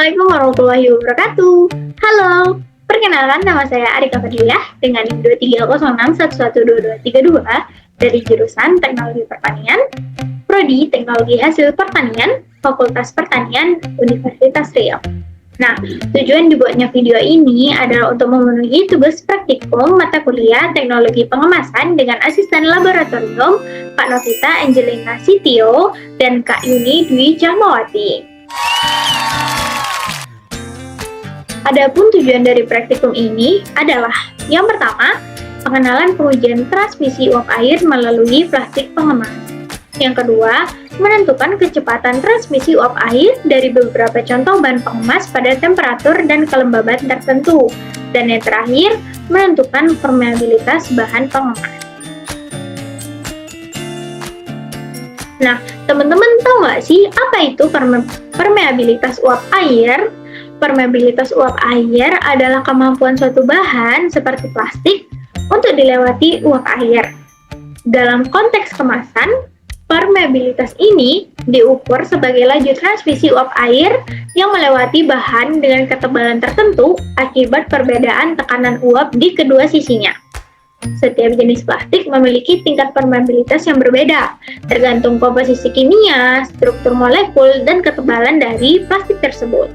Assalamualaikum warahmatullahi wabarakatuh. Halo, perkenalkan nama saya Arika Fadliah dengan NIM 23061122232 dari jurusan Teknologi Pertanian, Prodi Teknologi Hasil Pertanian, Fakultas Pertanian, Universitas Riau. Nah, tujuan dibuatnya video ini adalah untuk memenuhi tugas praktikum mata kuliah Teknologi Pengemasan dengan asisten laboratorium Kak Novita Angelina Sitio dan Kak Yuni Dwi Jahmawati. Adapun tujuan dari praktikum ini adalah yang pertama, pengenalan pengujian transmisi uap air melalui plastik pengemas. Yang kedua, menentukan kecepatan transmisi uap air dari beberapa contoh bahan pengemas pada temperatur dan kelembaban tertentu. Dan yang terakhir, menentukan permeabilitas bahan pengemas. Nah, teman-teman tahu nggak sih apa itu permeabilitas uap air? Permeabilitas uap air adalah kemampuan suatu bahan seperti plastik untuk dilewati uap air. Dalam konteks kemasan, permeabilitas ini diukur sebagai laju transmisi uap air yang melewati bahan dengan ketebalan tertentu akibat perbedaan tekanan uap di kedua sisinya. Setiap jenis plastik memiliki tingkat permeabilitas yang berbeda, tergantung komposisi kimia, struktur molekul, dan ketebalan dari plastik tersebut.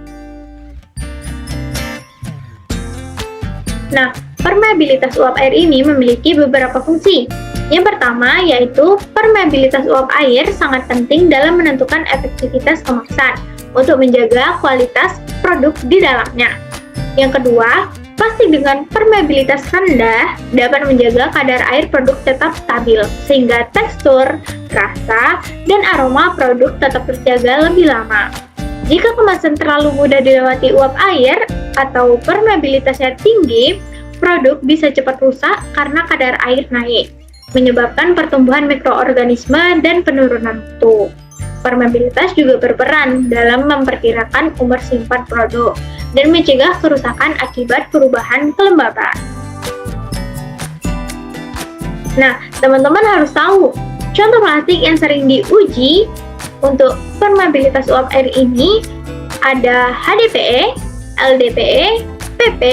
Nah, permeabilitas uap air ini memiliki beberapa fungsi. Yang pertama yaitu permeabilitas uap air sangat penting dalam menentukan efektivitas kemasan untuk menjaga kualitas produk di dalamnya. Yang kedua, plastik dengan permeabilitas rendah dapat menjaga kadar air produk tetap stabil, sehingga tekstur, rasa, dan aroma produk tetap terjaga lebih lama. Jika kemasan terlalu mudah dilewati uap air atau permeabilitasnya tinggi, produk bisa cepat rusak karena kadar air naik, menyebabkan pertumbuhan mikroorganisme dan penurunan mutu. Permeabilitas juga berperan dalam memperkirakan umur simpan produk dan mencegah kerusakan akibat perubahan kelembaban. Nah, teman-teman harus tahu, contoh plastik yang sering diuji untuk permeabilitas uap air ini ada HDPE, LDPE, PP,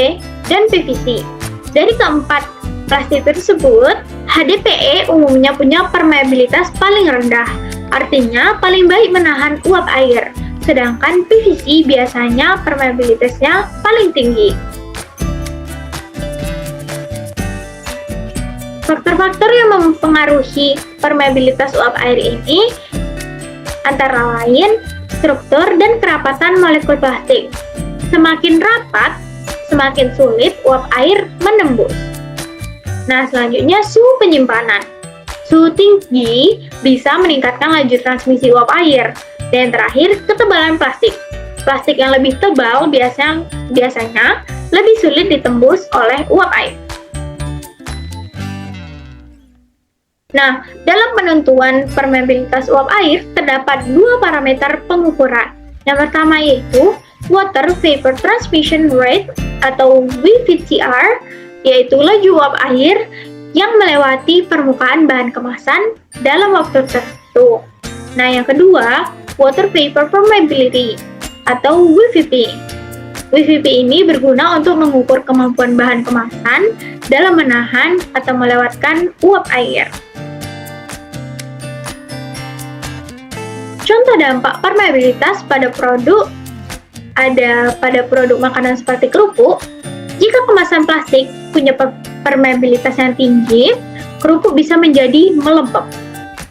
dan PVC. Dari keempat plastik tersebut, HDPE umumnya punya permeabilitas paling rendah, artinya paling baik menahan uap air, sedangkan PVC biasanya permeabilitasnya paling tinggi. Faktor-faktor yang mempengaruhi permeabilitas uap air ini antara lain struktur dan kerapatan molekul plastik. Semakin rapat, semakin sulit uap air menembus. Nah, selanjutnya suhu penyimpanan. Suhu tinggi bisa meningkatkan laju transmisi uap air. Dan terakhir, ketebalan plastik. Plastik yang lebih tebal biasanya lebih sulit ditembus oleh uap air. Nah, dalam penentuan permeabilitas uap air terdapat dua parameter pengukuran. Yang pertama yaitu Water Vapor Transmission Rate atau WVTR, yaitu laju uap air yang melewati permukaan bahan kemasan dalam waktu tertentu. Nah, yang kedua, Water Vapor Permeability atau WVP. WVP ini berguna untuk mengukur kemampuan bahan kemasan dalam menahan atau melewatkan uap air. Contoh dampak permeabilitas pada produk ada pada produk makanan seperti kerupuk. Jika kemasan plastik punya permeabilitas yang tinggi, kerupuk bisa menjadi melempem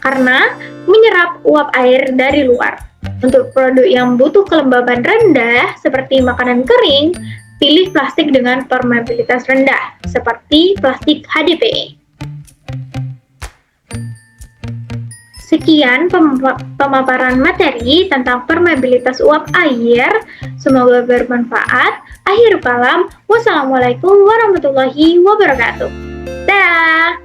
karena menyerap uap air dari luar. Untuk produk yang butuh kelembaban rendah seperti makanan kering, pilih plastik dengan permeabilitas rendah seperti plastik HDPE. Sekian pemaparan materi tentang permeabilitas uap air. Semoga bermanfaat. Akhir kalam, wassalamualaikum warahmatullahi wabarakatuh. Dah.